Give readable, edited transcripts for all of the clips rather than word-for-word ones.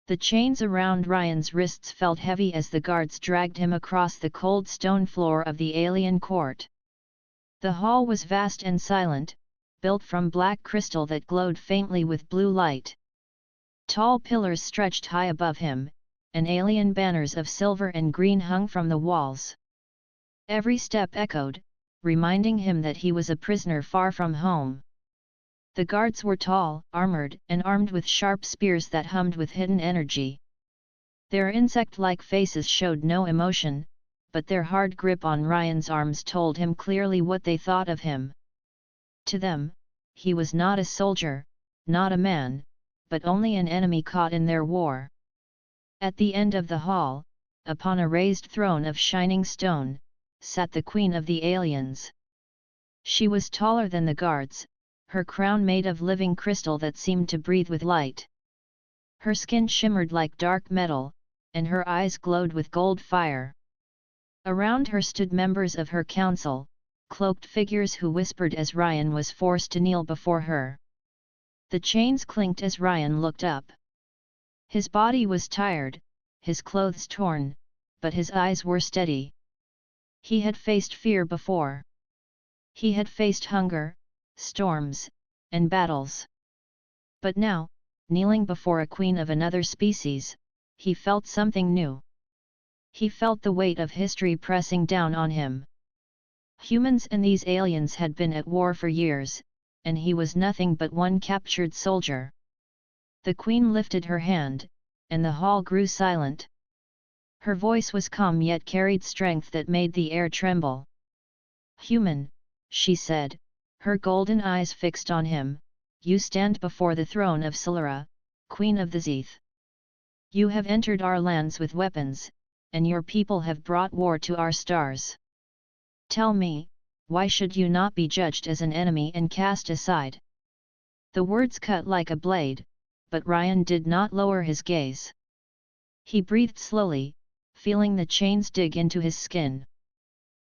The chains around Ryan's wrists felt heavy as the guards dragged him across the cold stone floor of the alien court. The hall was vast and silent, built from black crystal that glowed faintly with blue light. Tall pillars stretched high above him, and alien banners of silver and green hung from the walls. Every step echoed, reminding him that he was a prisoner far from home. The guards were tall, armored, and armed with sharp spears that hummed with hidden energy. Their insect-like faces showed no emotion, but their hard grip on Ryan's arms told him clearly what they thought of him. To them, he was not a soldier, not a man, but only an enemy caught in their war. At the end of the hall, upon a raised throne of shining stone, sat the Queen of the Aliens. She was taller than the guards, her crown made of living crystal that seemed to breathe with light. Her skin shimmered like dark metal, and her eyes glowed with gold fire. Around her stood members of her council, cloaked figures who whispered as Ryan was forced to kneel before her. The chains clinked as Ryan looked up. His body was tired, his clothes torn, but his eyes were steady. He had faced fear before. He had faced hunger, storms, and battles. But now, kneeling before a queen of another species, he felt something new. He felt the weight of history pressing down on him. Humans and these aliens had been at war for years, and he was nothing but one captured soldier. The queen lifted her hand, and the hall grew silent. Her voice was calm yet carried strength that made the air tremble. "Human," she said, her golden eyes fixed on him, "you stand before the throne of Solara, Queen of the Zeeth. You have entered our lands with weapons, and your people have brought war to our stars. Tell me, why should you not be judged as an enemy and cast aside?" The words cut like a blade, but Ryan did not lower his gaze. He breathed slowly, feeling the chains dig into his skin.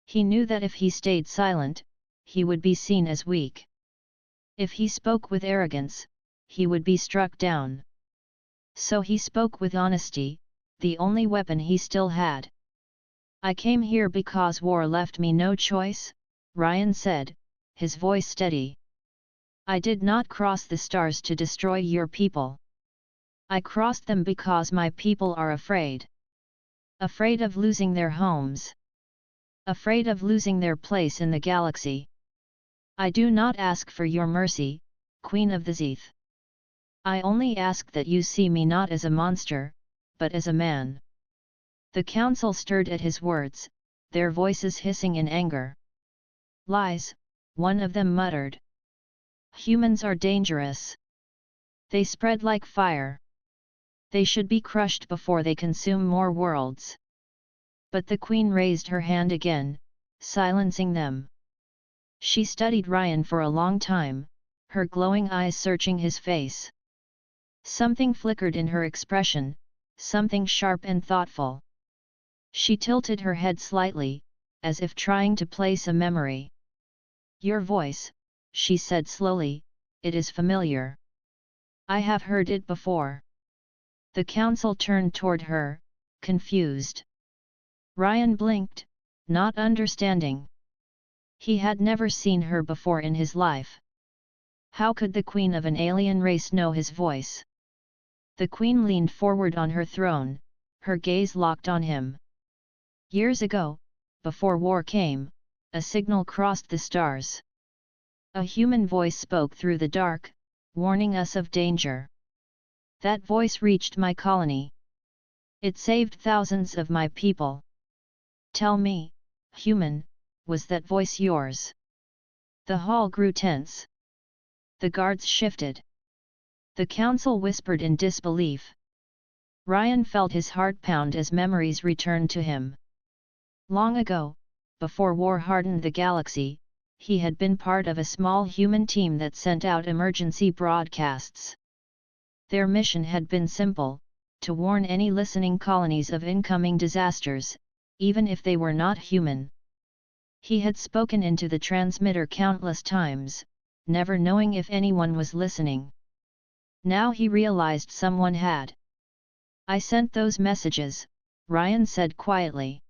He knew that if he stayed silent, he would be seen as weak. If he spoke with arrogance, he would be struck down. So he spoke with honesty, the only weapon he still had. "I came here because war left me no choice," Ryan said, his voice steady. "I did not cross the stars to destroy your people. I crossed them because my people are afraid. Afraid of losing their homes. Afraid of losing their place in the galaxy. I do not ask for your mercy, Queen of the Zeeth. I only ask that you see me not as a monster, but as a man." The council stirred at his words, their voices hissing in anger. "Lies," one of them muttered. "Humans are dangerous. They spread like fire. They should be crushed before they consume more worlds." But the queen raised her hand again, silencing them. She studied Ryan for a long time, her glowing eyes searching his face. Something flickered in her expression, something sharp and thoughtful. She tilted her head slightly, as if trying to place a memory. "Your voice," she said slowly, "it is familiar. I have heard it before." The council turned toward her, confused. Ryan blinked, not understanding. He had never seen her before in his life. How could the queen of an alien race know his voice? The queen leaned forward on her throne, her gaze locked on him. "Years ago, before war came, a signal crossed the stars. A human voice spoke through the dark, warning us of danger. That voice reached my colony. It saved thousands of my people. Tell me, human, was that voice yours?" The hall grew tense. The guards shifted. The council whispered in disbelief. Ryan felt his heart pound as memories returned to him. Long ago, before war hardened the galaxy, he had been part of a small human team that sent out emergency broadcasts. Their mission had been simple, to warn any listening colonies of incoming disasters, even if they were not human. He had spoken into the transmitter countless times, never knowing if anyone was listening. Now he realized someone had. I sent those messages, Ryan said quietly.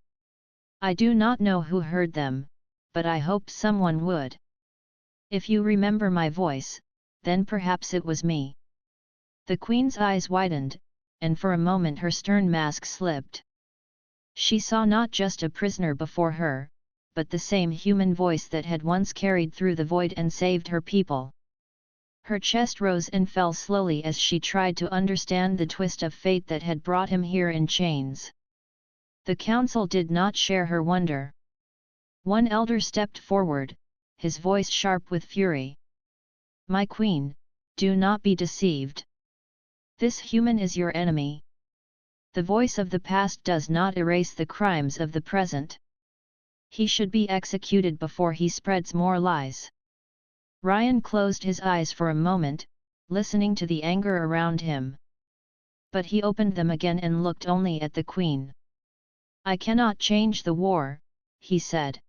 I do not know who heard them, but I hoped someone would. If you remember my voice, then perhaps it was me. The Queen's eyes widened, and for a moment her stern mask slipped. She saw not just a prisoner before her, but the same human voice that had once carried through the void and saved her people. Her chest rose and fell slowly as she tried to understand the twist of fate that had brought him here in chains. The council did not share her wonder. One elder stepped forward, his voice sharp with fury. My queen, do not be deceived. This human is your enemy. The voice of the past does not erase the crimes of the present. He should be executed before he spreads more lies. Ryan closed his eyes for a moment, listening to the anger around him. But he opened them again and looked only at the Queen. I cannot change the war, he said.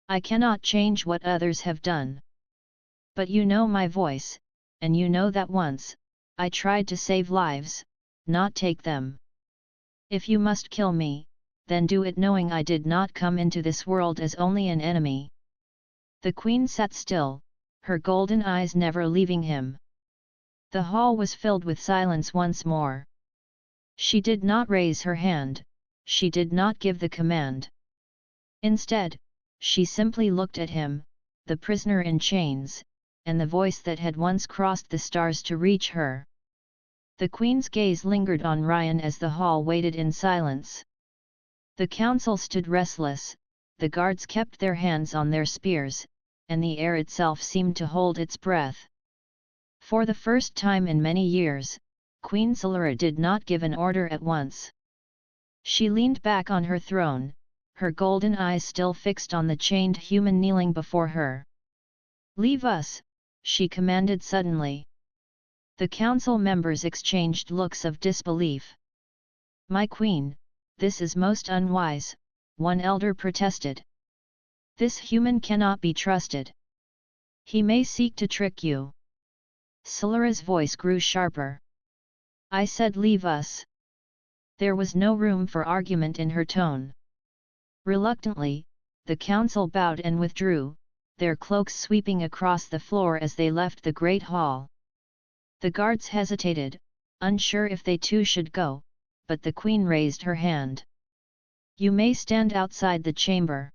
I cannot change what others have done. But you know my voice, and you know that once, I tried to save lives, not take them. If you must kill me, then do it knowing I did not come into this world as only an enemy. The Queen sat still, her golden eyes never leaving him. The hall was filled with silence once more. She did not raise her hand, she did not give the command. Instead, she simply looked at him, the prisoner in chains, and the voice that had once crossed the stars to reach her. The Queen's gaze lingered on Ryan as the hall waited in silence. The council stood restless, the guards kept their hands on their spears, and the air itself seemed to hold its breath. For the first time in many years, Queen Solara did not give an order at once. She leaned back on her throne, her golden eyes still fixed on the chained human kneeling before her. Leave us, she commanded suddenly. The council members exchanged looks of disbelief. My queen, this is most unwise, one elder protested. This human cannot be trusted. He may seek to trick you. Solara's voice grew sharper. I said leave us. There was no room for argument in her tone. Reluctantly, the council bowed and withdrew, their cloaks sweeping across the floor as they left the great hall. The guards hesitated, unsure if they too should go, but the Queen raised her hand. You may stand outside the chamber.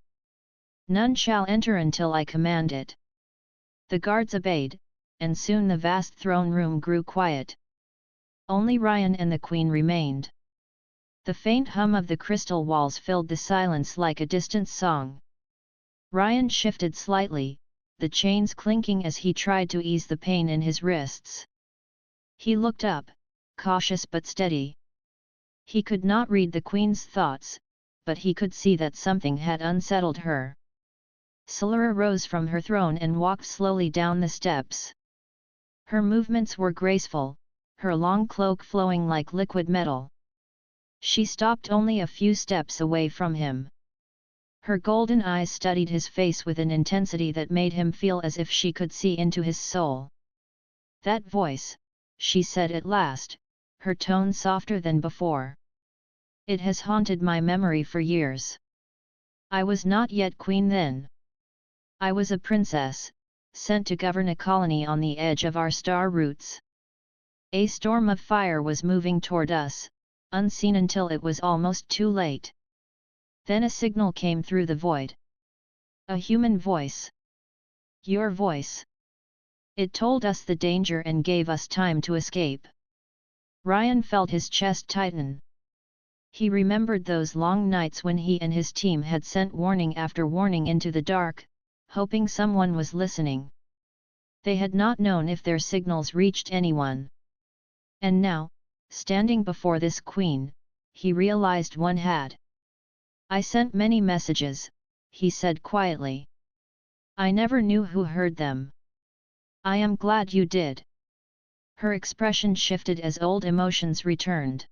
None shall enter until I command it. The guards obeyed, and soon the vast throne room grew quiet. Only Ryan and the Queen remained. The faint hum of the crystal walls filled the silence like a distant song. Ryan shifted slightly, the chains clinking as he tried to ease the pain in his wrists. He looked up, cautious but steady. He could not read the Queen's thoughts, but he could see that something had unsettled her. Solara rose from her throne and walked slowly down the steps. Her movements were graceful, her long cloak flowing like liquid metal. She stopped only a few steps away from him. Her golden eyes studied his face with an intensity that made him feel as if she could see into his soul. That voice, she said at last, her tone softer than before. It has haunted my memory for years. I was not yet queen then. I was a princess, sent to govern a colony on the edge of our star roots. A storm of fire was moving toward us, unseen until it was almost too late. Then a signal came through the void. A human voice. Your voice. It told us the danger and gave us time to escape. Ryan felt his chest tighten. He remembered those long nights when he and his team had sent warning after warning into the dark, hoping someone was listening. They had not known if their signals reached anyone. And now, standing before this queen, he realized one had. I sent many messages, he said quietly. I never knew who heard them. I am glad you did. Her expression shifted as old emotions returned.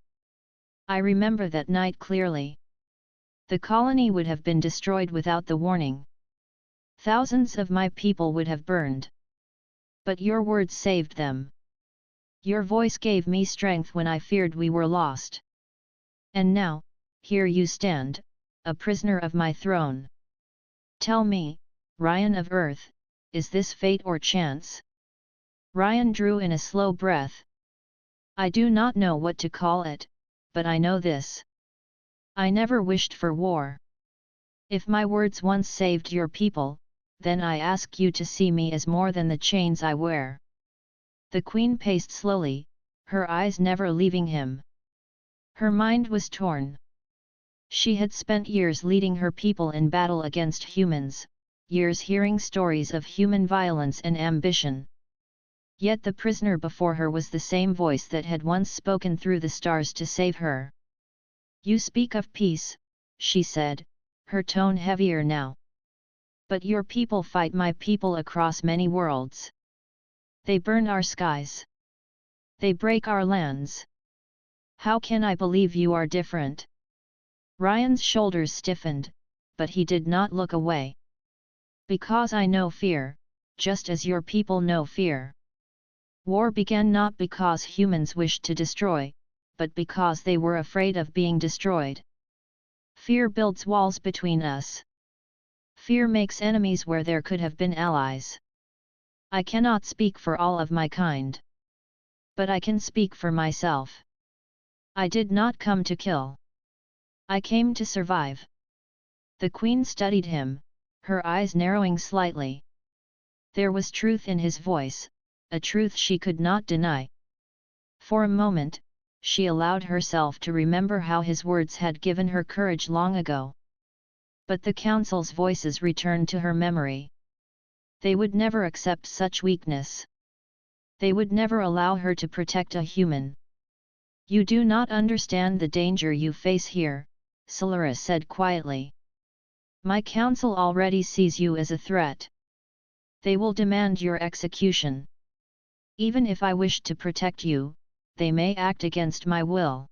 I remember that night clearly. The colony would have been destroyed without the warning. Thousands of my people would have burned. But your words saved them. Your voice gave me strength when I feared we were lost. And now, here you stand, a prisoner of my throne. Tell me, Ryan of Earth, is this fate or chance? Ryan drew in a slow breath. I do not know what to call it, but I know this. I never wished for war. If my words once saved your people, then I ask you to see me as more than the chains I wear. The queen paced slowly, her eyes never leaving him. Her mind was torn. She had spent years leading her people in battle against humans, years hearing stories of human violence and ambition. Yet the prisoner before her was the same voice that had once spoken through the stars to save her. You speak of peace, she said, her tone heavier now. But your people fight my people across many worlds. They burn our skies. They break our lands. How can I believe you are different? Ryan's shoulders stiffened, but he did not look away. Because I know fear, just as your people know fear. War began not because humans wished to destroy, but because they were afraid of being destroyed. Fear builds walls between us. Fear makes enemies where there could have been allies. I cannot speak for all of my kind. But I can speak for myself. I did not come to kill. I came to survive. The queen studied him, her eyes narrowing slightly. There was truth in his voice, a truth she could not deny. For a moment, she allowed herself to remember how his words had given her courage long ago. But the council's voices returned to her memory. They would never accept such weakness. They would never allow her to protect a human. You do not understand the danger you face here, Solara said quietly. My council already sees you as a threat. They will demand your execution. Even if I wish to protect you, they may act against my will.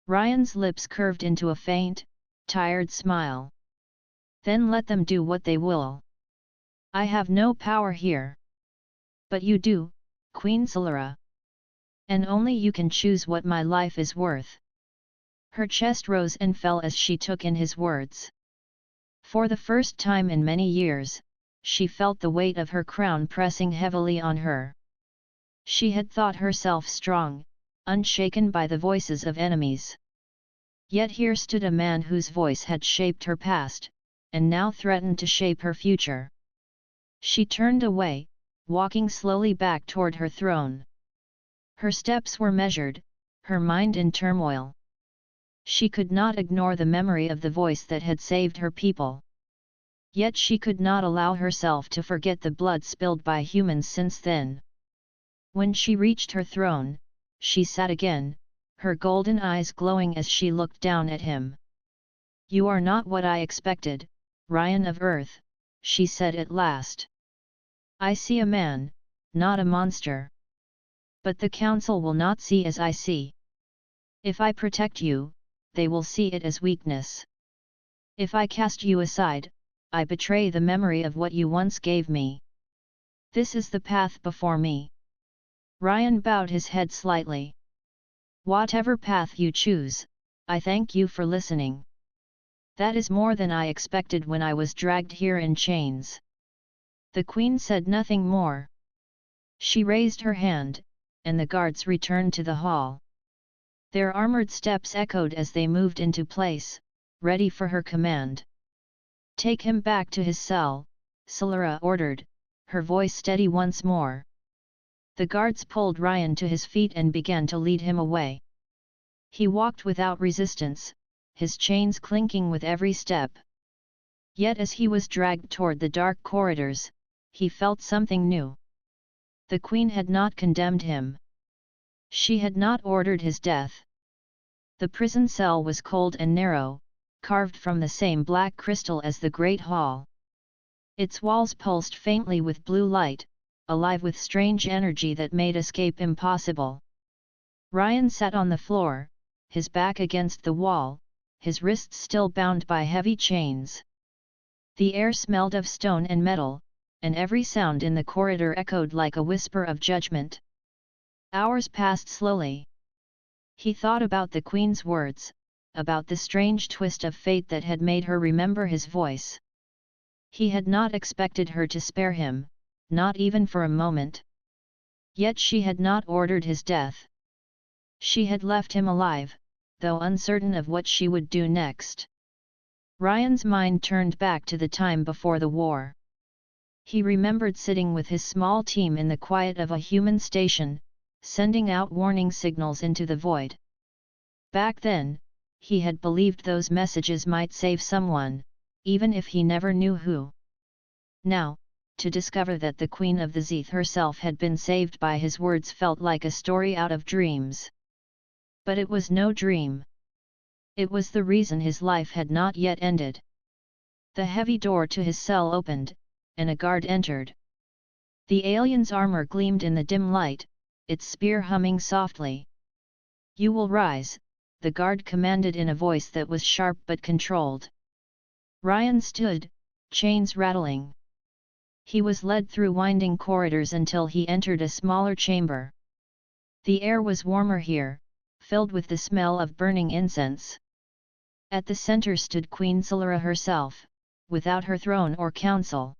Ryan's lips curved into a faint, tired smile. Then let them do what they will. I have no power here. But you do, Queen Solara. And only you can choose what my life is worth. Her chest rose and fell as she took in his words. For the first time in many years, she felt the weight of her crown pressing heavily on her. She had thought herself strong, unshaken by the voices of enemies. Yet here stood a man whose voice had shaped her past, and now threatened to shape her future. She turned away, walking slowly back toward her throne. Her steps were measured, her mind in turmoil. She could not ignore the memory of the voice that had saved her people. Yet she could not allow herself to forget the blood spilled by humans since then. When she reached her throne, she sat again, her golden eyes glowing as she looked down at him. You are not what I expected, Ryan of Earth, she said at last. I see a man, not a monster. But the council will not see as I see. If I protect you, they will see it as weakness. If I cast you aside, I betray the memory of what you once gave me. This is the path before me. Ryan bowed his head slightly. Whatever path you choose, I thank you for listening. That is more than I expected when I was dragged here in chains. The queen said nothing more. She raised her hand, and the guards returned to the hall. Their armored steps echoed as they moved into place, ready for her command. Take him back to his cell, Solara ordered, her voice steady once more. The guards pulled Ryan to his feet and began to lead him away. He walked without resistance, his chains clinking with every step. Yet as he was dragged toward the dark corridors, he felt something new. The queen had not condemned him. She had not ordered his death. The prison cell was cold and narrow, carved from the same black crystal as the great hall. Its walls pulsed faintly with blue light, alive with strange energy that made escape impossible. Ryan sat on the floor, his back against the wall, his wrists still bound by heavy chains. The air smelled of stone and metal, and every sound in the corridor echoed like a whisper of judgment. Hours passed slowly. He thought about the Queen's words, about the strange twist of fate that had made her remember his voice. He had not expected her to spare him, not even for a moment. Yet she had not ordered his death. She had left him alive, though uncertain of what she would do next. Ryan's mind turned back to the time before the war. He remembered sitting with his small team in the quiet of a human station, sending out warning signals into the void. Back then, he had believed those messages might save someone, even if he never knew who. Now, to discover that the Queen of the Zeeth herself had been saved by his words felt like a story out of dreams. But it was no dream. It was the reason his life had not yet ended. The heavy door to his cell opened, and a guard entered. The alien's armor gleamed in the dim light, its spear humming softly. "You will rise," the guard commanded in a voice that was sharp but controlled. Ryan stood, chains rattling. He was led through winding corridors until he entered a smaller chamber. The air was warmer here, filled with the smell of burning incense. At the center stood Queen Solara herself, without her throne or council.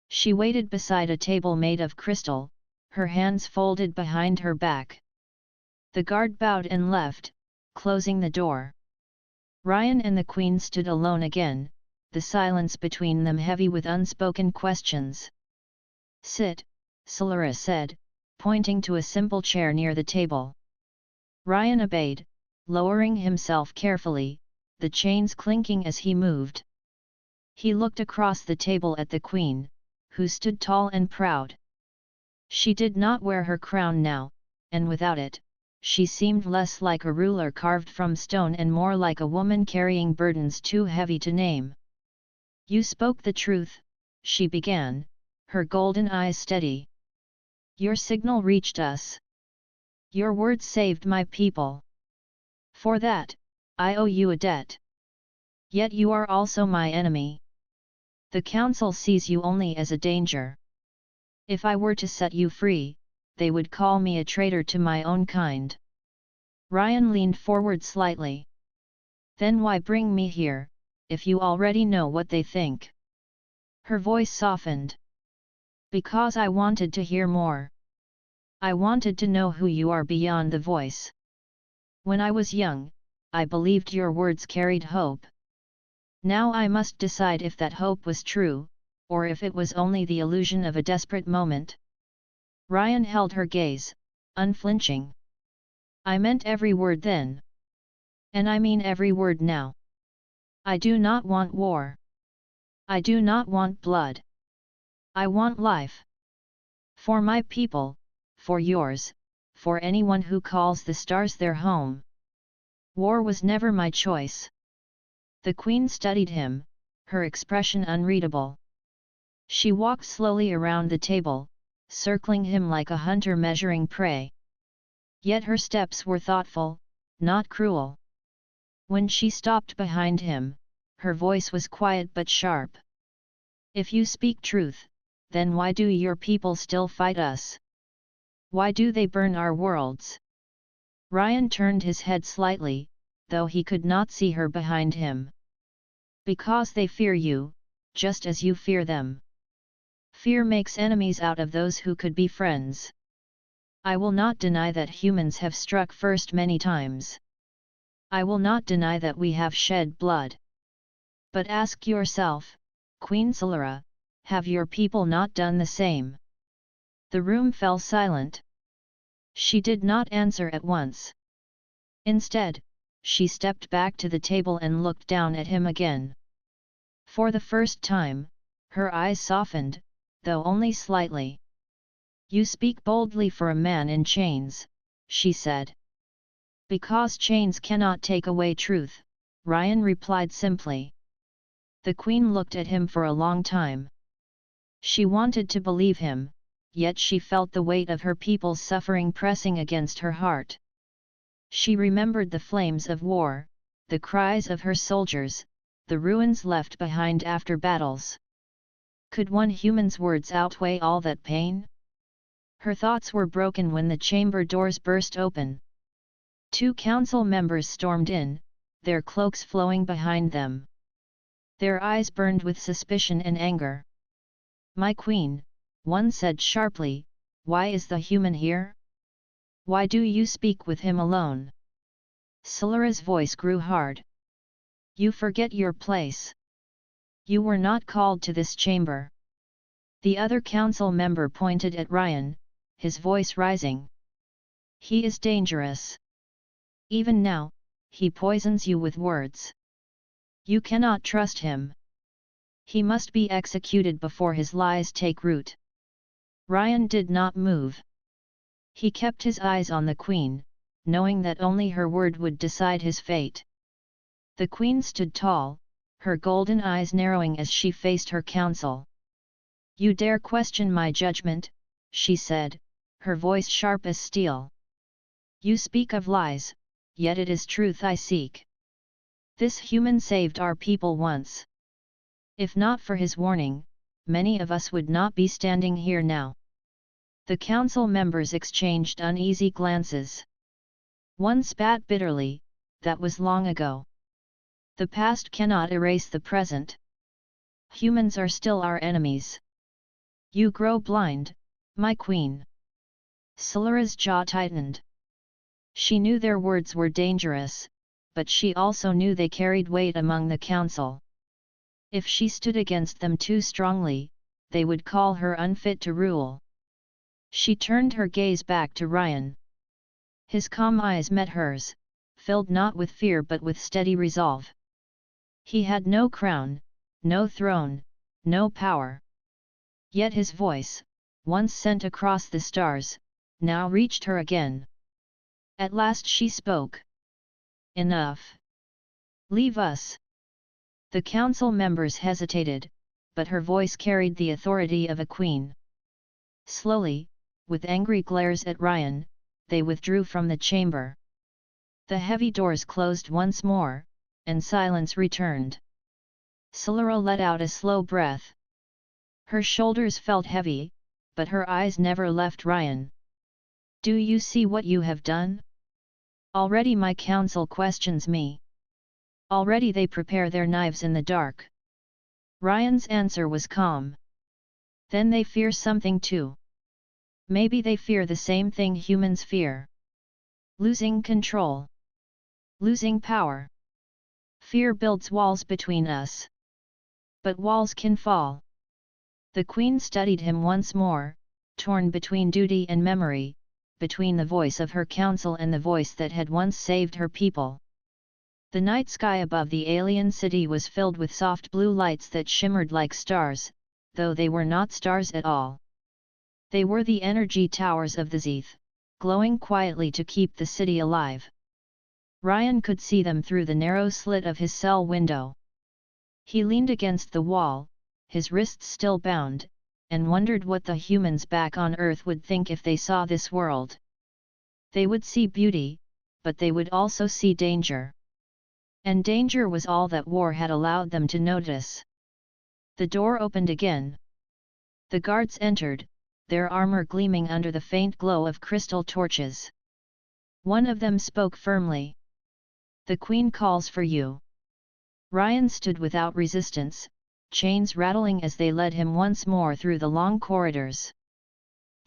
She waited beside a table made of crystal, her hands folded behind her back. The guard bowed and left, closing the door. Ryan and the Queen stood alone again, the silence between them heavy with unspoken questions. "Sit," Solara said, pointing to a simple chair near the table. Ryan obeyed, lowering himself carefully, the chains clinking as he moved. He looked across the table at the Queen, who stood tall and proud. She did not wear her crown now, and without it, she seemed less like a ruler carved from stone and more like a woman carrying burdens too heavy to name. "You spoke the truth," she began, her golden eyes steady. "Your signal reached us. Your words saved my people. For that, I owe you a debt. Yet you are also my enemy. The Council sees you only as a danger. If I were to set you free, they would call me a traitor to my own kind." Ryan leaned forward slightly. "Then why bring me here, if you already know what they think?" Her voice softened. "Because I wanted to hear more. I wanted to know who you are beyond the voice. When I was young, I believed your words carried hope. Now I must decide if that hope was true, or if it was only the illusion of a desperate moment." Ryan held her gaze, unflinching. "I meant every word then. And I mean every word now. I do not want war. I do not want blood. I want life. For my people, for yours, for anyone who calls the stars their home. War was never my choice." The Queen studied him, her expression unreadable. She walked slowly around the table, circling him like a hunter measuring prey. Yet her steps were thoughtful, not cruel. When she stopped behind him, her voice was quiet but sharp. "If you speak truth, then why do your people still fight us? Why do they burn our worlds?" Ryan turned his head slightly, though he could not see her behind him. "Because they fear you, just as you fear them. Fear makes enemies out of those who could be friends. I will not deny that humans have struck first many times. I will not deny that we have shed blood. But ask yourself, Queen Solara, have your people not done the same?" The room fell silent. She did not answer at once. Instead, she stepped back to the table and looked down at him again. For the first time, her eyes softened, though only slightly. "You speak boldly for a man in chains," she said. "Because chains cannot take away truth," Ryan replied simply. The Queen looked at him for a long time. She wanted to believe him, yet she felt the weight of her people's suffering pressing against her heart. She remembered the flames of war, the cries of her soldiers, the ruins left behind after battles. Could one human's words outweigh all that pain? Her thoughts were broken when the chamber doors burst open. 2 council members stormed in, their cloaks flowing behind them. Their eyes burned with suspicion and anger. "My queen," one said sharply, "why is the human here? Why do you speak with him alone?" Solara's voice grew hard. "You forget your place. You were not called to this chamber." The other council member pointed at Ryan, his voice rising. "He is dangerous. Even now, he poisons you with words. You cannot trust him. He must be executed before his lies take root." Ryan did not move. He kept his eyes on the queen, knowing that only her word would decide his fate. The queen stood tall, her golden eyes narrowing as she faced her council. "You dare question my judgment," she said, her voice sharp as steel. "You speak of lies, yet it is truth I seek. This human saved our people once. If not for his warning, many of us would not be standing here now." The council members exchanged uneasy glances. One spat bitterly, "That was long ago. The past cannot erase the present. Humans are still our enemies. You grow blind, my queen." Solara's jaw tightened. She knew their words were dangerous, but she also knew they carried weight among the council. If she stood against them too strongly, they would call her unfit to rule. She turned her gaze back to Ryan. His calm eyes met hers, filled not with fear but with steady resolve. He had no crown, no throne, no power. Yet his voice, once sent across the stars, now reached her again. At last she spoke. "Enough. Leave us." The council members hesitated, but her voice carried the authority of a queen. Slowly, with angry glares at Ryan, they withdrew from the chamber. The heavy doors closed once more, and silence returned. Solara let out a slow breath. Her shoulders felt heavy, but her eyes never left Ryan. "Do you see what you have done? Already my council questions me. Already they prepare their knives in the dark." Ryan's answer was calm. "Then they fear something too. Maybe they fear the same thing humans fear. Losing control. Losing power. Fear builds walls between us. But walls can fall." The queen studied him once more, torn between duty and memory, between the voice of her council and the voice that had once saved her people. The night sky above the alien city was filled with soft blue lights that shimmered like stars, though they were not stars at all. They were the energy towers of the Zeeth, glowing quietly to keep the city alive. Ryan could see them through the narrow slit of his cell window. He leaned against the wall, his wrists still bound, and wondered what the humans back on Earth would think if they saw this world. They would see beauty, but they would also see danger. And danger was all that war had allowed them to notice. The door opened again. The guards entered, their armor gleaming under the faint glow of crystal torches. One of them spoke firmly. "The Queen calls for you." Ryan stood without resistance, chains rattling as they led him once more through the long corridors.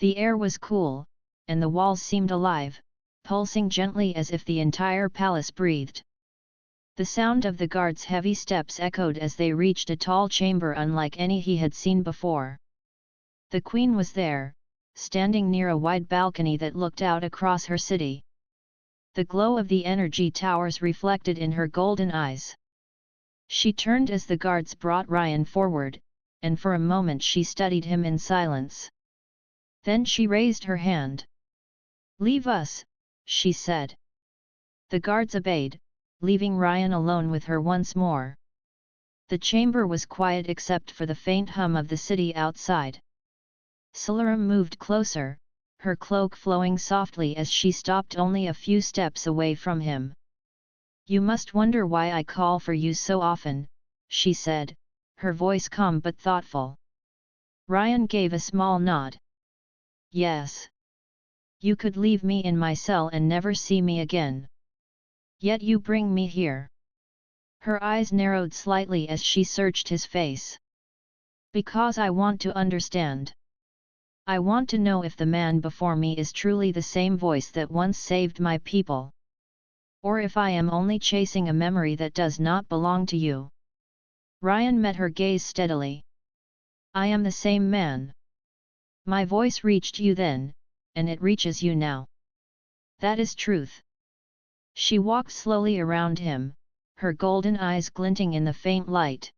The air was cool, and the walls seemed alive, pulsing gently as if the entire palace breathed. The sound of the guards' heavy steps echoed as they reached a tall chamber unlike any he had seen before. The queen was there, standing near a wide balcony that looked out across her city. The glow of the energy towers reflected in her golden eyes. She turned as the guards brought Ryan forward, and for a moment she studied him in silence. Then she raised her hand. "Leave us," she said. The guards obeyed, leaving Ryan alone with her once more. The chamber was quiet except for the faint hum of the city outside. Solara moved closer, her cloak flowing softly as she stopped only a few steps away from him. "You must wonder why I call for you so often," she said, her voice calm but thoughtful. Ryan gave a small nod. Yes. You could leave me in my cell and never see me again. Yet you bring me here. Her eyes narrowed slightly as she searched his face. Because I want to understand. I want to know if the man before me is truly the same voice that once saved my people. Or if I am only chasing a memory that does not belong to you. Ryan met her gaze steadily. I am the same man. My voice reached you then, and it reaches you now. That is truth. She walked slowly around him, her golden eyes glinting in the faint light.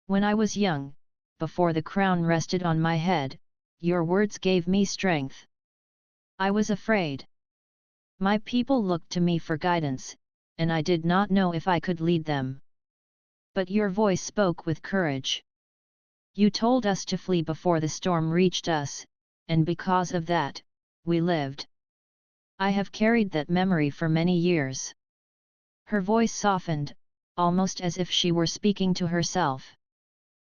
When I was young, before the crown rested on my head, your words gave me strength. I was afraid. My people looked to me for guidance, and I did not know if I could lead them. But your voice spoke with courage. You told us to flee before the storm reached us, and because of that, we lived. I have carried that memory for many years. Her voice softened, almost as if she were speaking to herself.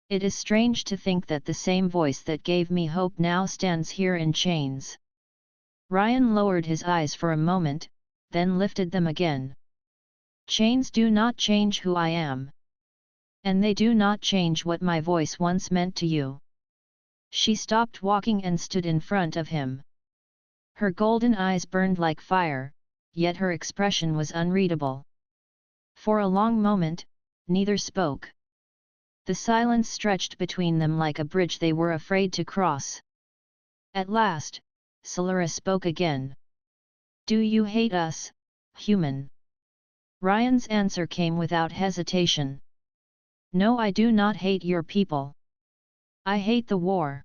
It is strange to think that the same voice that gave me hope now stands here in chains. Ryan lowered his eyes for a moment, then lifted them again. Chains do not change who I am. And they do not change what my voice once meant to you. She stopped walking and stood in front of him. Her golden eyes burned like fire, yet her expression was unreadable. For a long moment, neither spoke. The silence stretched between them like a bridge they were afraid to cross. At last, Solara spoke again. Do you hate us, human? Ryan's answer came without hesitation. No, I do not hate your people. I hate the war.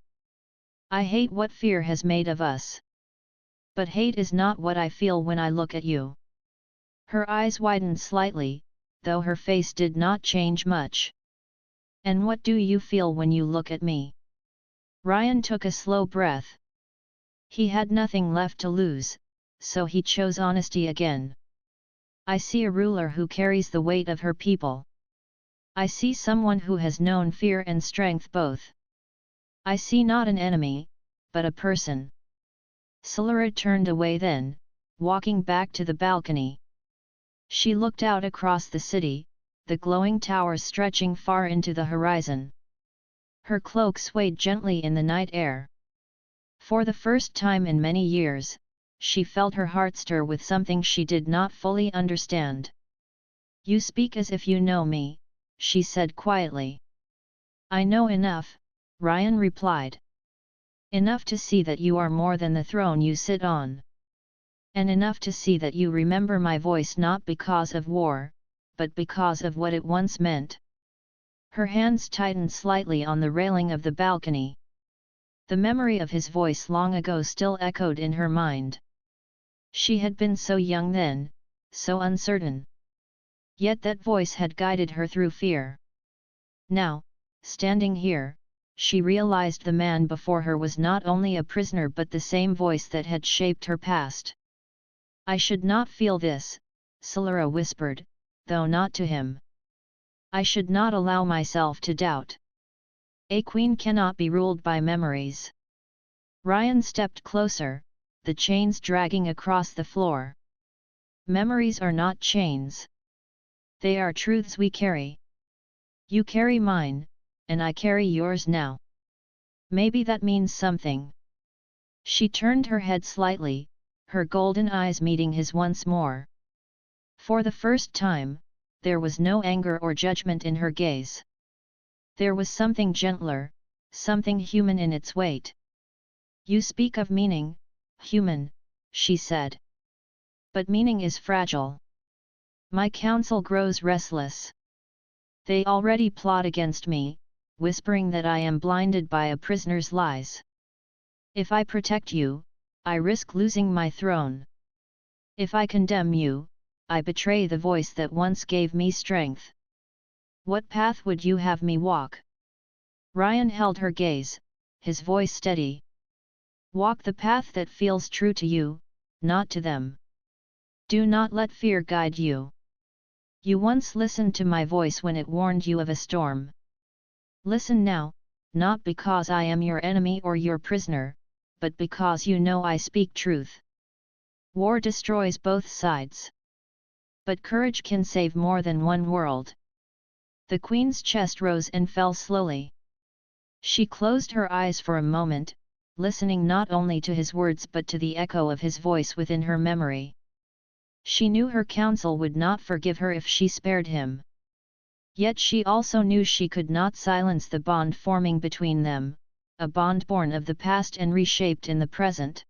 I hate what fear has made of us. But hate is not what I feel when I look at you. Her eyes widened slightly, though her face did not change much. And what do you feel when you look at me? Ryan took a slow breath. He had nothing left to lose, so he chose honesty again. I see a ruler who carries the weight of her people. I see someone who has known fear and strength both. I see not an enemy, but a person. Solara turned away then, walking back to the balcony. She looked out across the city, the glowing towers stretching far into the horizon. Her cloak swayed gently in the night air. For the first time in many years, she felt her heart stir with something she did not fully understand. You speak as if you know me, she said quietly. I know enough, Ryan replied. Enough to see that you are more than the throne you sit on. And enough to see that you remember my voice not because of war, but because of what it once meant. Her hands tightened slightly on the railing of the balcony. The memory of his voice long ago still echoed in her mind. She had been so young then, so uncertain. Yet that voice had guided her through fear. Now, standing here, she realized the man before her was not only a prisoner but the same voice that had shaped her past. I should not feel this, Solara whispered, though not to him. I should not allow myself to doubt. A queen cannot be ruled by memories. Ryan stepped closer, the chains dragging across the floor. Memories are not chains. They are truths we carry. You carry mine, and I carry yours now. Maybe that means something. She turned her head slightly, her golden eyes meeting his once more. For the first time, there was no anger or judgment in her gaze. There was something gentler, something human in its weight. You speak of meaning, human, she said. But meaning is fragile. My council grows restless. They already plot against me, whispering that I am blinded by a prisoner's lies. If I protect you, I risk losing my throne. If I condemn you, I betray the voice that once gave me strength. What path would you have me walk? Ryan held her gaze, his voice steady. Walk the path that feels true to you, not to them. Do not let fear guide you. You once listened to my voice when it warned you of a storm. Listen now, not because I am your enemy or your prisoner, but because you know I speak truth. War destroys both sides. But courage can save more than one world. The queen's chest rose and fell slowly. She closed her eyes for a moment, listening not only to his words but to the echo of his voice within her memory. She knew her council would not forgive her if she spared him. Yet she also knew she could not silence the bond forming between them, a bond born of the past and reshaped in the present.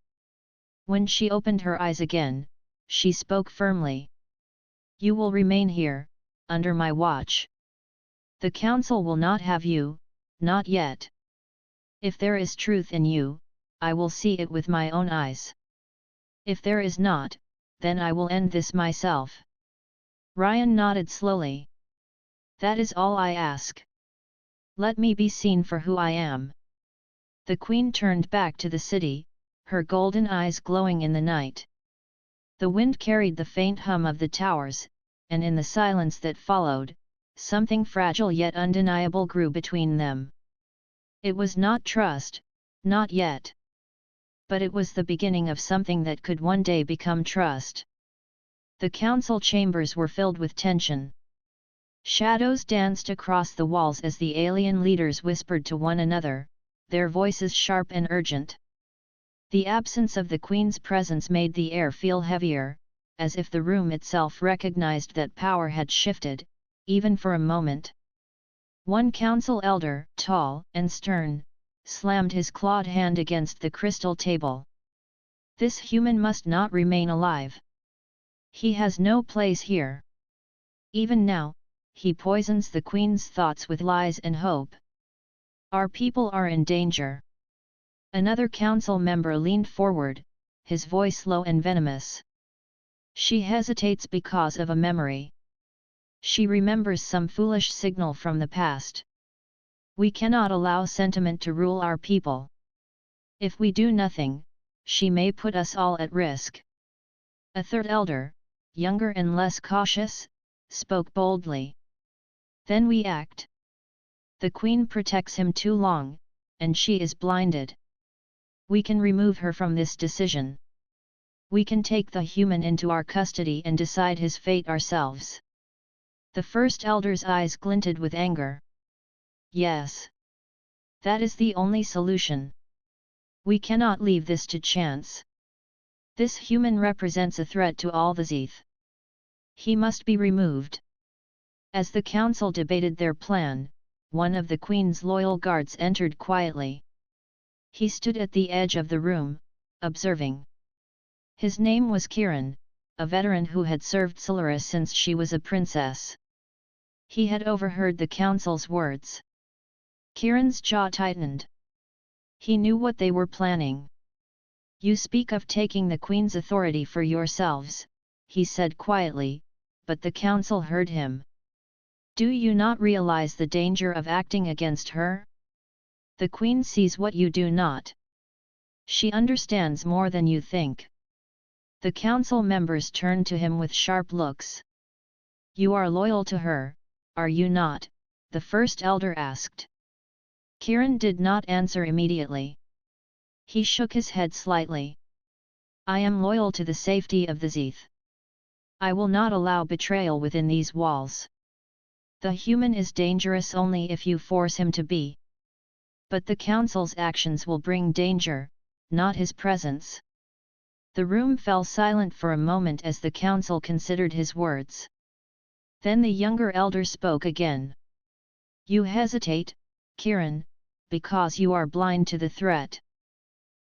When she opened her eyes again, she spoke firmly. You will remain here, under my watch. The council will not have you, not yet. If there is truth in you, I will see it with my own eyes. If there is not, then I will end this myself. Ryan nodded slowly. That is all I ask. Let me be seen for who I am. The queen turned back to the city, her golden eyes glowing in the night. The wind carried the faint hum of the towers, and in the silence that followed, something fragile yet undeniable grew between them. It was not trust, not yet. But it was the beginning of something that could one day become trust. The council chambers were filled with tension. Shadows danced across the walls as the alien leaders whispered to one another, their voices sharp and urgent. The absence of the queen's presence made the air feel heavier, as if the room itself recognized that power had shifted, even for a moment. One council elder, tall and stern, slammed his clawed hand against the crystal table. This human must not remain alive. He has no place here. Even now, he poisons the queen's thoughts with lies and hope. Our people are in danger. Another council member leaned forward, his voice low and venomous. She hesitates because of a memory. She remembers some foolish signal from the past. We cannot allow sentiment to rule our people. If we do nothing, she may put us all at risk. A third elder, younger and less cautious, spoke boldly. Then we act. The queen protects him too long, and she is blinded. We can remove her from this decision. We can take the human into our custody and decide his fate ourselves. The first elder's eyes glinted with anger. Yes. That is the only solution. We cannot leave this to chance. This human represents a threat to all the Zeeth. He must be removed. As the council debated their plan, one of the queen's loyal guards entered quietly. He stood at the edge of the room, observing. His name was Kieran, a veteran who had served Solaris since she was a princess. He had overheard the council's words. Kieran's jaw tightened. He knew what they were planning. You speak of taking the queen's authority for yourselves, he said quietly, but the council heard him. Do you not realize the danger of acting against her? The queen sees what you do not. She understands more than you think. The council members turned to him with sharp looks. You are loyal to her, are you not? The first elder asked. Kieran did not answer immediately. He shook his head slightly. I am loyal to the safety of the Zeeth. I will not allow betrayal within these walls. The human is dangerous only if you force him to be. But the council's actions will bring danger, not his presence. The room fell silent for a moment as the council considered his words. Then the younger elder spoke again. You hesitate, Kieran, because you are blind to the threat.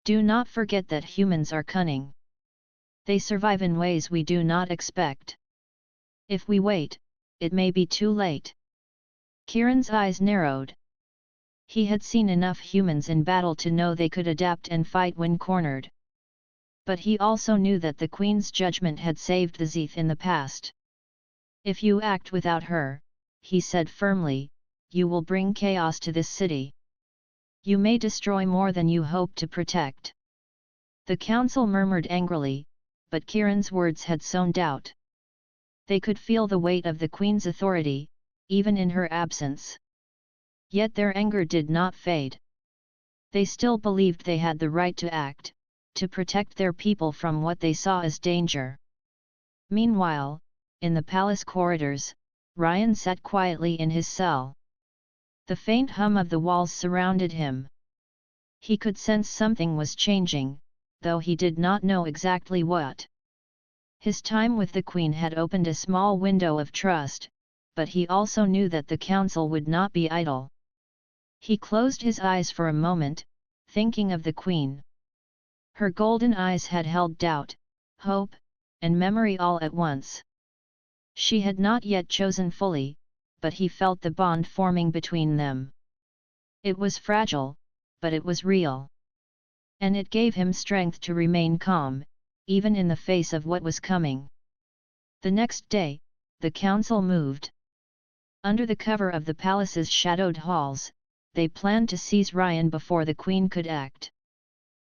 Do not forget that humans are cunning. They survive in ways we do not expect. If we wait, it may be too late. Kieran's eyes narrowed. He had seen enough humans in battle to know they could adapt and fight when cornered. But he also knew that the Queen's judgment had saved the Zeeth in the past. If you act without her, he said firmly, you will bring chaos to this city. You may destroy more than you hope to protect. The council murmured angrily, but Kieran's words had sown doubt. They could feel the weight of the Queen's authority, even in her absence. Yet their anger did not fade. They still believed they had the right to act, to protect their people from what they saw as danger. Meanwhile, in the palace corridors, Ryan sat quietly in his cell. The faint hum of the walls surrounded him. He could sense something was changing, though he did not know exactly what. His time with the Queen had opened a small window of trust, but he also knew that the council would not be idle. He closed his eyes for a moment, thinking of the Queen. Her golden eyes had held doubt, hope, and memory all at once. She had not yet chosen fully, but he felt the bond forming between them. It was fragile, but it was real. And it gave him strength to remain calm, even in the face of what was coming. The next day, the council moved. Under the cover of the palace's shadowed halls, they planned to seize Ryan before the Queen could act.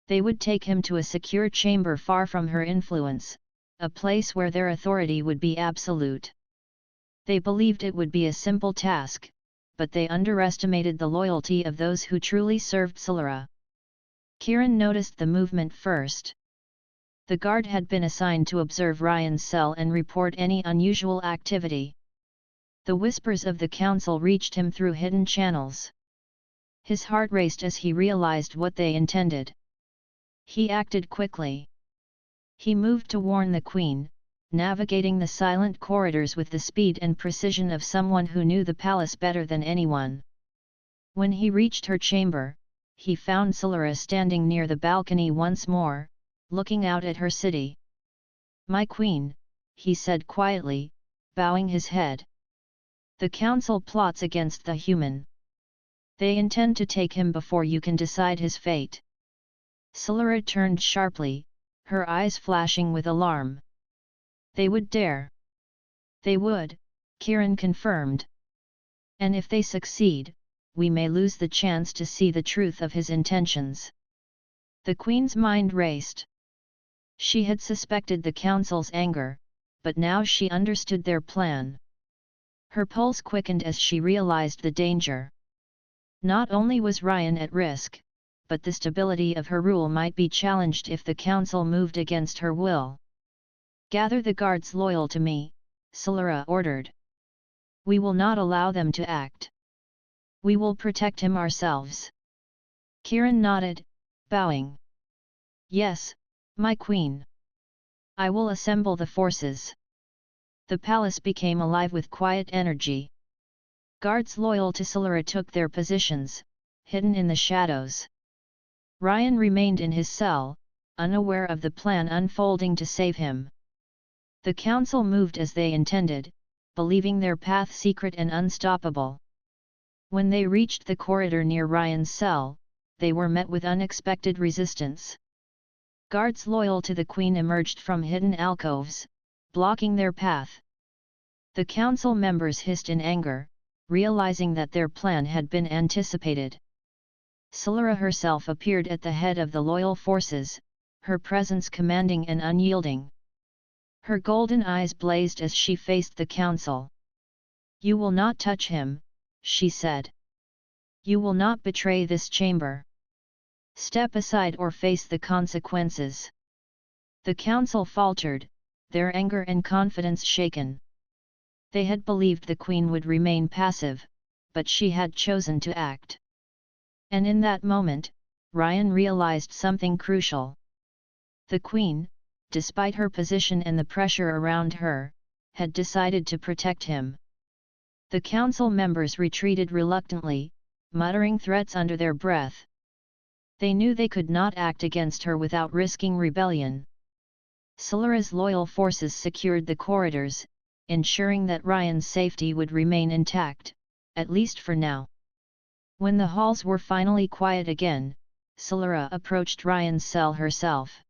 They would take him to a secure chamber far from her influence, a place where their authority would be absolute. They believed it would be a simple task, but they underestimated the loyalty of those who truly served Solara. Kieran noticed the movement first. The guard had been assigned to observe Ryan's cell and report any unusual activity. The whispers of the council reached him through hidden channels. His heart raced as he realized what they intended. He acted quickly. He moved to warn the Queen, navigating the silent corridors with the speed and precision of someone who knew the palace better than anyone. When he reached her chamber, he found Solara standing near the balcony once more, looking out at her city. "My Queen," he said quietly, bowing his head. "The council plots against the human. They intend to take him before you can decide his fate." Solara turned sharply, her eyes flashing with alarm. "They would dare." "They would," Kieran confirmed. "And if they succeed, we may lose the chance to see the truth of his intentions." The Queen's mind raced. She had suspected the council's anger, but now she understood their plan. Her pulse quickened as she realized the danger. Not only was Ryan at risk, but the stability of her rule might be challenged if the council moved against her will. "Gather the guards loyal to me," Solara ordered. "We will not allow them to act. We will protect him ourselves." Kieran nodded, bowing. "Yes, my Queen. I will assemble the forces." The palace became alive with quiet energy. Guards loyal to Solara took their positions, hidden in the shadows. Ryan remained in his cell, unaware of the plan unfolding to save him. The council moved as they intended, believing their path secret and unstoppable. When they reached the corridor near Ryan's cell, they were met with unexpected resistance. Guards loyal to the Queen emerged from hidden alcoves, blocking their path. The council members hissed in anger, realizing that their plan had been anticipated. Solara herself appeared at the head of the loyal forces, her presence commanding and unyielding. Her golden eyes blazed as she faced the council. "You will not touch him," she said. "You will not betray this chamber. Step aside or face the consequences." The council faltered, their anger and confidence shaken. They had believed the Queen would remain passive, but she had chosen to act. And in that moment, Ryan realized something crucial. The Queen, despite her position and the pressure around her, had decided to protect him. The council members retreated reluctantly, muttering threats under their breath. They knew they could not act against her without risking rebellion. Solara's loyal forces secured the corridors, ensuring that Ryan's safety would remain intact, at least for now. When the halls were finally quiet again, Solara approached Ryan's cell herself.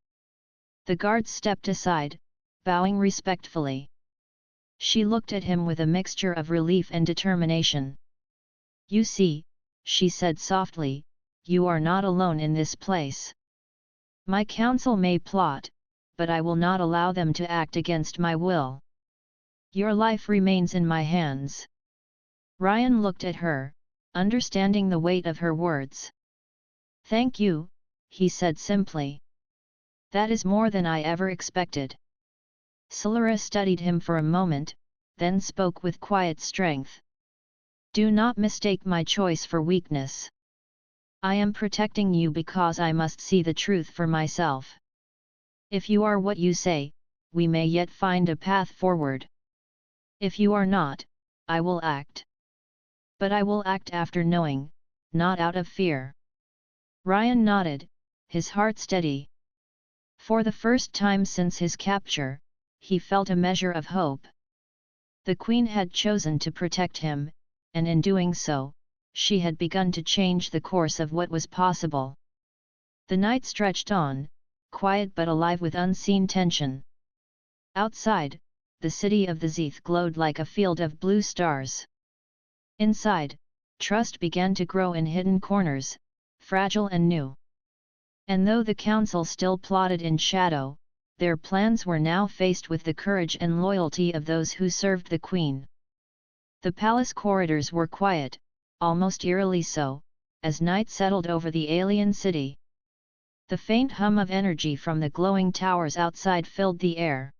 The guards stepped aside, bowing respectfully. She looked at him with a mixture of relief and determination. "You see," she said softly, "you are not alone in this place. My council may plot, but I will not allow them to act against my will. Your life remains in my hands." Ryan looked at her, understanding the weight of her words. "Thank you," he said simply. "That is more than I ever expected." Solara studied him for a moment, then spoke with quiet strength. "Do not mistake my choice for weakness. I am protecting you because I must see the truth for myself. If you are what you say, we may yet find a path forward. If you are not, I will act. But I will act after knowing, not out of fear." Ryan nodded, his heart steady. For the first time since his capture, he felt a measure of hope. The Queen had chosen to protect him, and in doing so, she had begun to change the course of what was possible. The night stretched on, quiet but alive with unseen tension. Outside, the city of the Zeeth glowed like a field of blue stars. Inside, trust began to grow in hidden corners, fragile and new. And though the council still plotted in shadow, their plans were now faced with the courage and loyalty of those who served the Queen. The palace corridors were quiet, almost eerily so, as night settled over the alien city. The faint hum of energy from the glowing towers outside filled the air.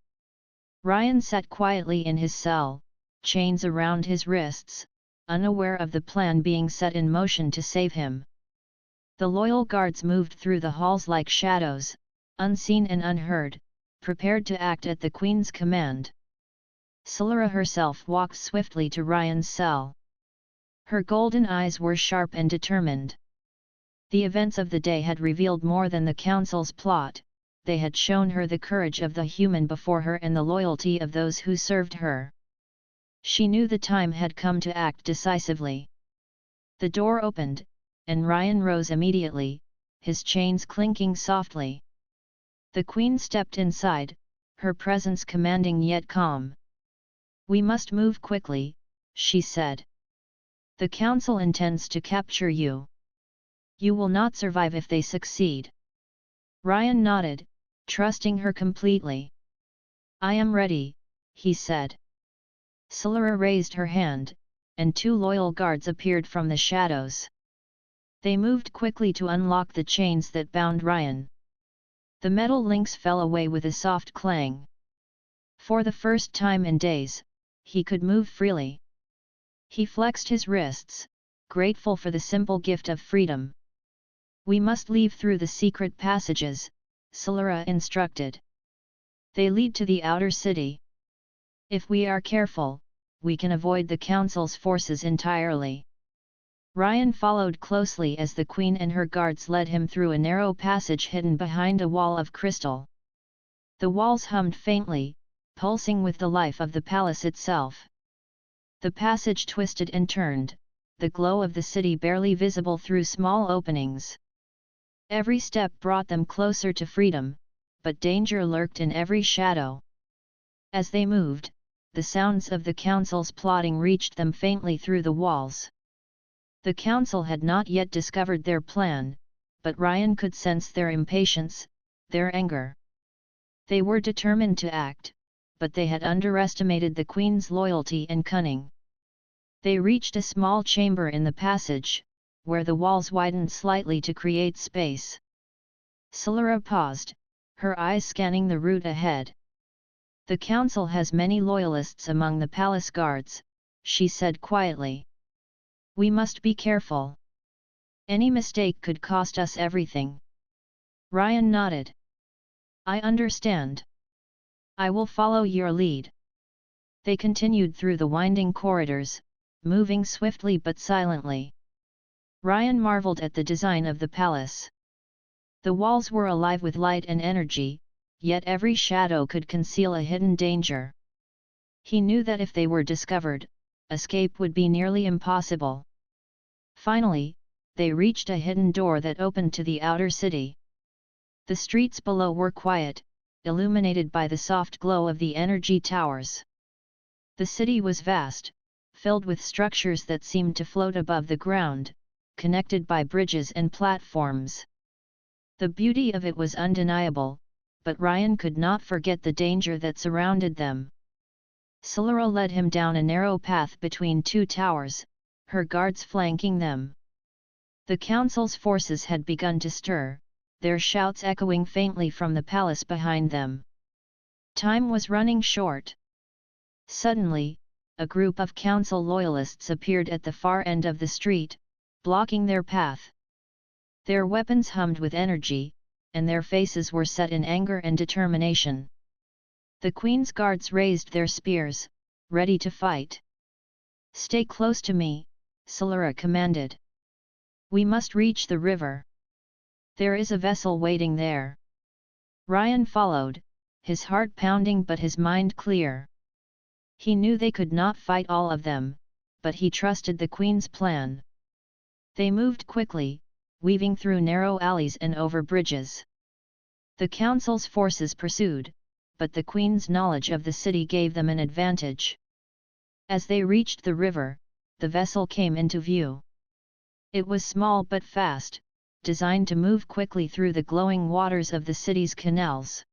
Ryan sat quietly in his cell, chains around his wrists, unaware of the plan being set in motion to save him. The loyal guards moved through the halls like shadows, unseen and unheard, prepared to act at the Queen's command. Solara herself walked swiftly to Ryan's cell. Her golden eyes were sharp and determined. The events of the day had revealed more than the Council's plot, they had shown her the courage of the human before her and the loyalty of those who served her. She knew the time had come to act decisively. The door opened, and Ryan rose immediately, his chains clinking softly. The Queen stepped inside, her presence commanding yet calm. "We must move quickly," she said. "The Council intends to capture you. You will not survive if they succeed." Ryan nodded, trusting her completely. "I am ready," he said. Solara raised her hand, and two loyal guards appeared from the shadows. They moved quickly to unlock the chains that bound Ryan. The metal links fell away with a soft clang. For the first time in days, he could move freely. He flexed his wrists, grateful for the simple gift of freedom. "We must leave through the secret passages," Solara instructed. "They lead to the outer city. If we are careful, we can avoid the Council's forces entirely." Ryan followed closely as the Queen and her guards led him through a narrow passage hidden behind a wall of crystal. The walls hummed faintly, pulsing with the life of the palace itself. The passage twisted and turned, the glow of the city barely visible through small openings. Every step brought them closer to freedom, but danger lurked in every shadow. As they moved, the sounds of the Council's plotting reached them faintly through the walls. The Council had not yet discovered their plan, but Ryan could sense their impatience, their anger. They were determined to act, but they had underestimated the Queen's loyalty and cunning. They reached a small chamber in the passage, where the walls widened slightly to create space. Solara paused, her eyes scanning the route ahead. "The Council has many loyalists among the palace guards," she said quietly. "We must be careful. Any mistake could cost us everything." Ryan nodded. "I understand. I will follow your lead." They continued through the winding corridors, moving swiftly but silently. Ryan marveled at the design of the palace. The walls were alive with light and energy, yet every shadow could conceal a hidden danger. He knew that if they were discovered, escape would be nearly impossible. Finally, they reached a hidden door that opened to the outer city. The streets below were quiet, illuminated by the soft glow of the energy towers. The city was vast, filled with structures that seemed to float above the ground, connected by bridges and platforms. The beauty of it was undeniable, but Ryan could not forget the danger that surrounded them. Solara led him down a narrow path between two towers, her guards flanking them. The council's forces had begun to stir, their shouts echoing faintly from the palace behind them. Time was running short. Suddenly, a group of council loyalists appeared at the far end of the street, blocking their path. Their weapons hummed with energy, and their faces were set in anger and determination. The Queen's guards raised their spears, ready to fight. "Stay close to me," Solara commanded. "We must reach the river. There is a vessel waiting there." Ryan followed, his heart pounding but his mind clear. He knew they could not fight all of them, but he trusted the Queen's plan. They moved quickly, weaving through narrow alleys and over bridges. The council's forces pursued, but the Queen's knowledge of the city gave them an advantage. As they reached the river, the vessel came into view. It was small but fast, designed to move quickly through the glowing waters of the city's canals.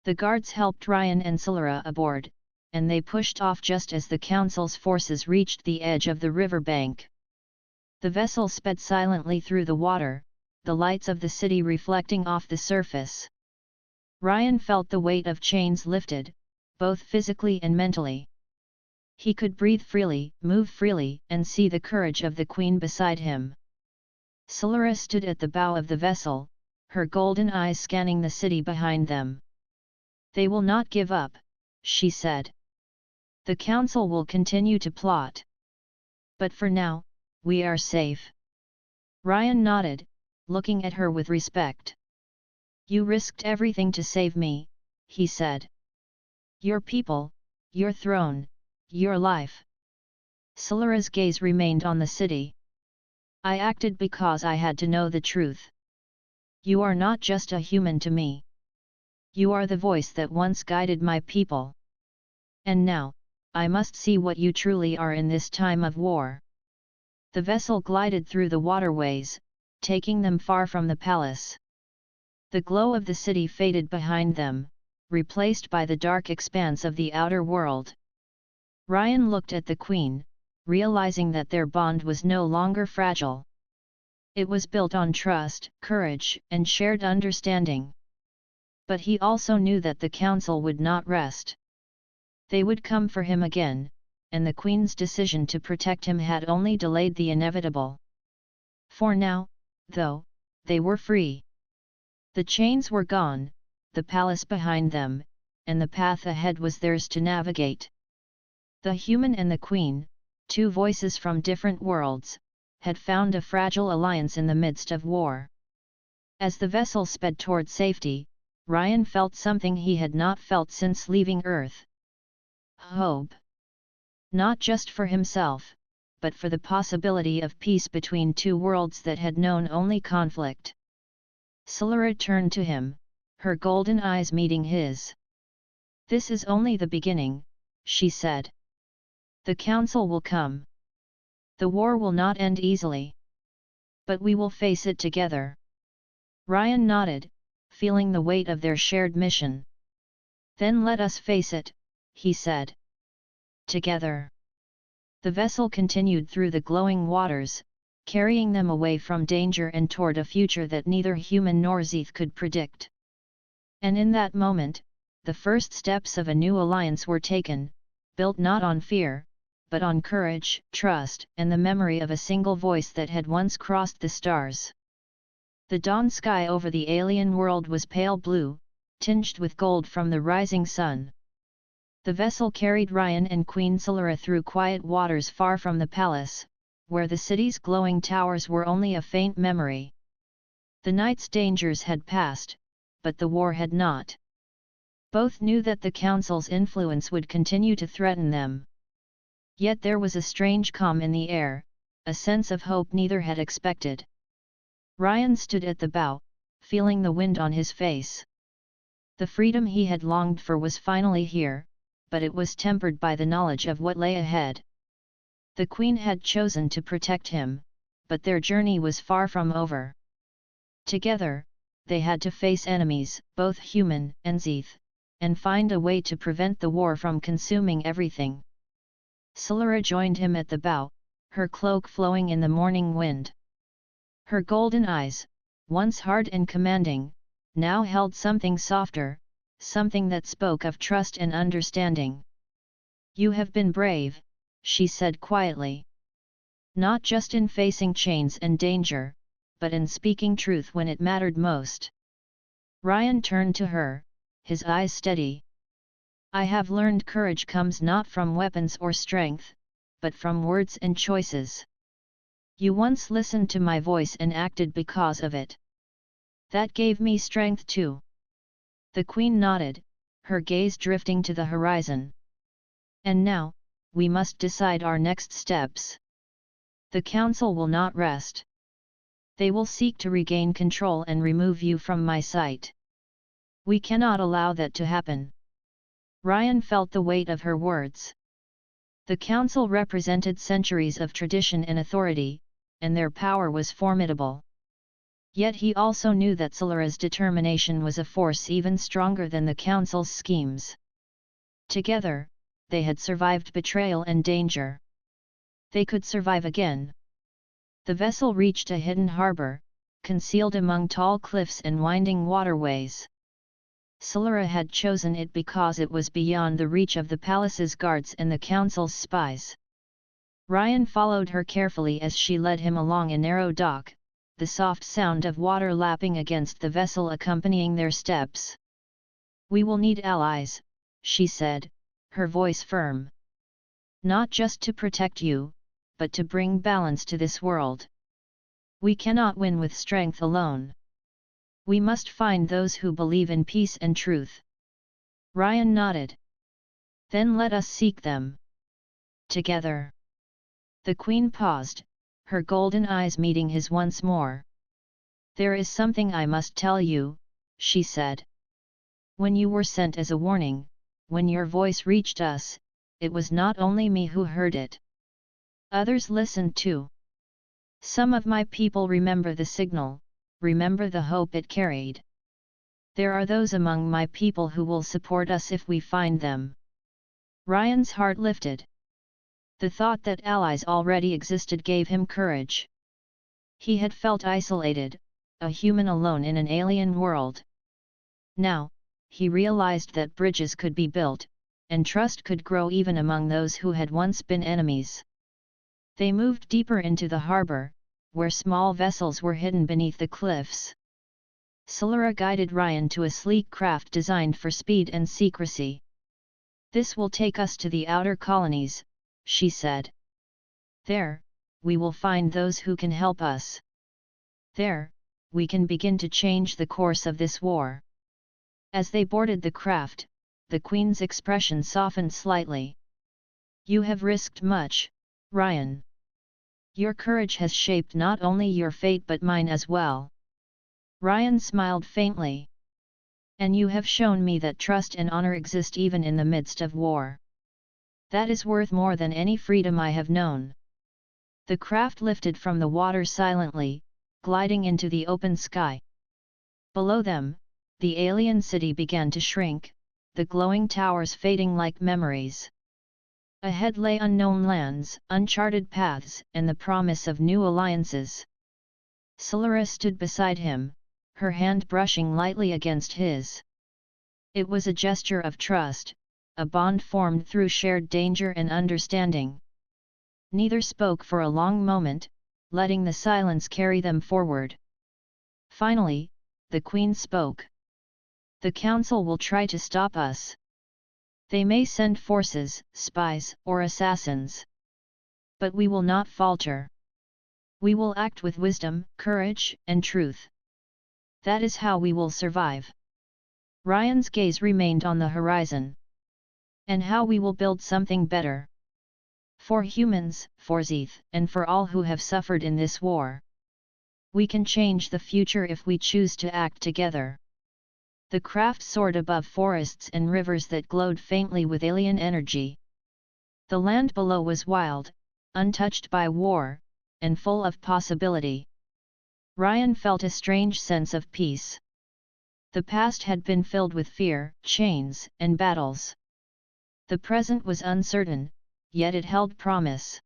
The guards helped Ryan and Solara aboard, and they pushed off just as the council's forces reached the edge of the river bank. The vessel sped silently through the water, the lights of the city reflecting off the surface. Ryan felt the weight of chains lifted, both physically and mentally. He could breathe freely, move freely, and see the courage of the Queen beside him. Solara stood at the bow of the vessel, her golden eyes scanning the city behind them. "They will not give up," she said. "The council will continue to plot. But for now, we are safe." Ryan nodded, looking at her with respect. "You risked everything to save me," he said. "Your people, your throne, your life." Solara's gaze remained on the city. "I acted because I had to know the truth. You are not just a human to me. You are the voice that once guided my people. And now, I must see what you truly are in this time of war." The vessel glided through the waterways, taking them far from the palace. The glow of the city faded behind them, replaced by the dark expanse of the outer world. Ryan looked at the Queen, realizing that their bond was no longer fragile. It was built on trust, courage, and shared understanding. But he also knew that the council would not rest. They would come for him again, and the Queen's decision to protect him had only delayed the inevitable. For now, though, they were free. The chains were gone, the palace behind them, and the path ahead was theirs to navigate. The human and the Queen, two voices from different worlds, had found a fragile alliance in the midst of war. As the vessel sped toward safety, Ryan felt something he had not felt since leaving Earth. Hope. Not just for himself, but for the possibility of peace between two worlds that had known only conflict. Solara turned to him, her golden eyes meeting his. "This is only the beginning," she said. "The council will come. The war will not end easily. But we will face it together." Ryan nodded, feeling the weight of their shared mission. "Then let us face it," he said. "Together." The vessel continued through the glowing waters, carrying them away from danger and toward a future that neither human nor Scythe could predict. And in that moment, the first steps of a new alliance were taken, built not on fear, but on courage, trust, and the memory of a single voice that had once crossed the stars. The dawn sky over the alien world was pale blue, tinged with gold from the rising sun. The vessel carried Ryan and Queen Solara through quiet waters far from the palace, where the city's glowing towers were only a faint memory. The night's dangers had passed, but the war had not. Both knew that the council's influence would continue to threaten them. Yet there was a strange calm in the air, a sense of hope neither had expected. Ryan stood at the bow, feeling the wind on his face. The freedom he had longed for was finally here, but it was tempered by the knowledge of what lay ahead. The Queen had chosen to protect him, but their journey was far from over. Together, they had to face enemies, both human and Scythe, and find a way to prevent the war from consuming everything. Solara joined him at the bow, her cloak flowing in the morning wind. Her golden eyes, once hard and commanding, now held something softer, something that spoke of trust and understanding. "You have been brave," she said quietly. "Not just in facing chains and danger, but in speaking truth when it mattered most." Ryan turned to her, his eyes steady. "I have learned courage comes not from weapons or strength, but from words and choices. You once listened to my voice and acted because of it. That gave me strength too." The Queen nodded, her gaze drifting to the horizon. "And now, we must decide our next steps. The Council will not rest. They will seek to regain control and remove you from my sight. We cannot allow that to happen." Ryan felt the weight of her words. The Council represented centuries of tradition and authority, and their power was formidable. Yet he also knew that Solara's determination was a force even stronger than the Council's schemes. Together, they had survived betrayal and danger. They could survive again. The vessel reached a hidden harbor, concealed among tall cliffs and winding waterways. Solara had chosen it because it was beyond the reach of the palace's guards and the Council's spies. Ryan followed her carefully as she led him along a narrow dock, the soft sound of water lapping against the vessel accompanying their steps. "We will need allies," she said, her voice firm. "Not just to protect you, but to bring balance to this world. We cannot win with strength alone. We must find those who believe in peace and truth." Ryan nodded. "Then let us seek them. Together." The Queen paused, her golden eyes meeting his once more. "There is something I must tell you," she said. "When you were sent as a warning, when your voice reached us, it was not only me who heard it. Others listened too. Some of my people remember the signal, remember the hope it carried. There are those among my people who will support us if we find them." Ryan's heart lifted. The thought that allies already existed gave him courage. He had felt isolated, a human alone in an alien world. Now, he realized that bridges could be built, and trust could grow even among those who had once been enemies. They moved deeper into the harbor, where small vessels were hidden beneath the cliffs. Solara guided Ryan to a sleek craft designed for speed and secrecy. "This will take us to the outer colonies," she said. "There, we will find those who can help us. There, we can begin to change the course of this war." As they boarded the craft, the Queen's expression softened slightly. "You have risked much, Ryan. Your courage has shaped not only your fate but mine as well." Ryan smiled faintly. "And you have shown me that trust and honor exist even in the midst of war. That is worth more than any freedom I have known." The craft lifted from the water silently, gliding into the open sky. Below them, the alien city began to shrink, the glowing towers fading like memories. Ahead lay unknown lands, uncharted paths, and the promise of new alliances. Solara stood beside him, her hand brushing lightly against his. It was a gesture of trust, a bond formed through shared danger and understanding. Neither spoke for a long moment, letting the silence carry them forward. Finally, the Queen spoke. "The Council will try to stop us. They may send forces, spies, or assassins. But we will not falter. We will act with wisdom, courage, and truth. That is how we will survive." Ryan's gaze remained on the horizon. "And how we will build something better. For humans, for Zeeth, and for all who have suffered in this war. We can change the future if we choose to act together." The craft soared above forests and rivers that glowed faintly with alien energy. The land below was wild, untouched by war, and full of possibility. Ryan felt a strange sense of peace. The past had been filled with fear, chains, and battles. The present was uncertain, yet it held promise.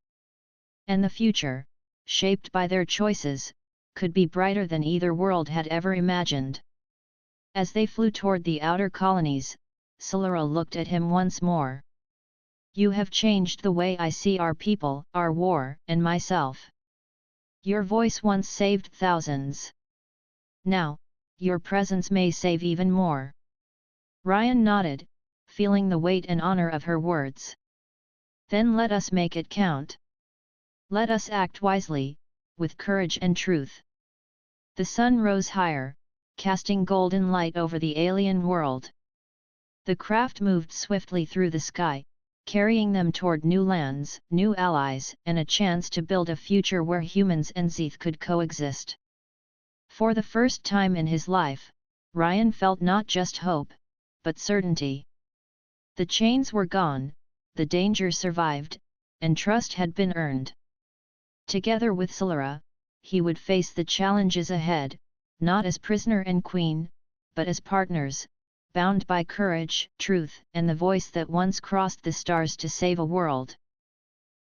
And the future, shaped by their choices, could be brighter than either world had ever imagined. As they flew toward the outer colonies, Solara looked at him once more. "You have changed the way I see our people, our war, and myself. Your voice once saved thousands. Now, your presence may save even more." Ryan nodded, feeling the weight and honor of her words. "Then let us make it count. Let us act wisely, with courage and truth." The sun rose higher, casting golden light over the alien world. The craft moved swiftly through the sky, carrying them toward new lands, new allies, and a chance to build a future where humans and Zeeth could coexist. For the first time in his life, Ryan felt not just hope, but certainty. The chains were gone, the danger survived, and trust had been earned. Together with Solara, he would face the challenges ahead, not as prisoner and queen, but as partners, bound by courage, truth, and the voice that once crossed the stars to save a world.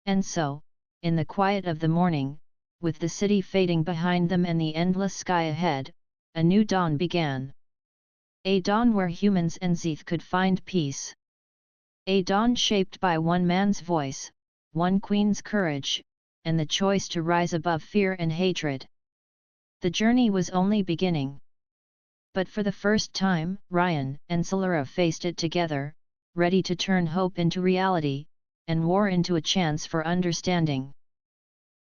And so, in the quiet of the morning, with the city fading behind them and the endless sky ahead, a new dawn began. A dawn where humans and Zeeth could find peace. A dawn shaped by one man's voice, one queen's courage, and the choice to rise above fear and hatred. The journey was only beginning. But for the first time, Ryan and Solara faced it together, ready to turn hope into reality, and war into a chance for understanding.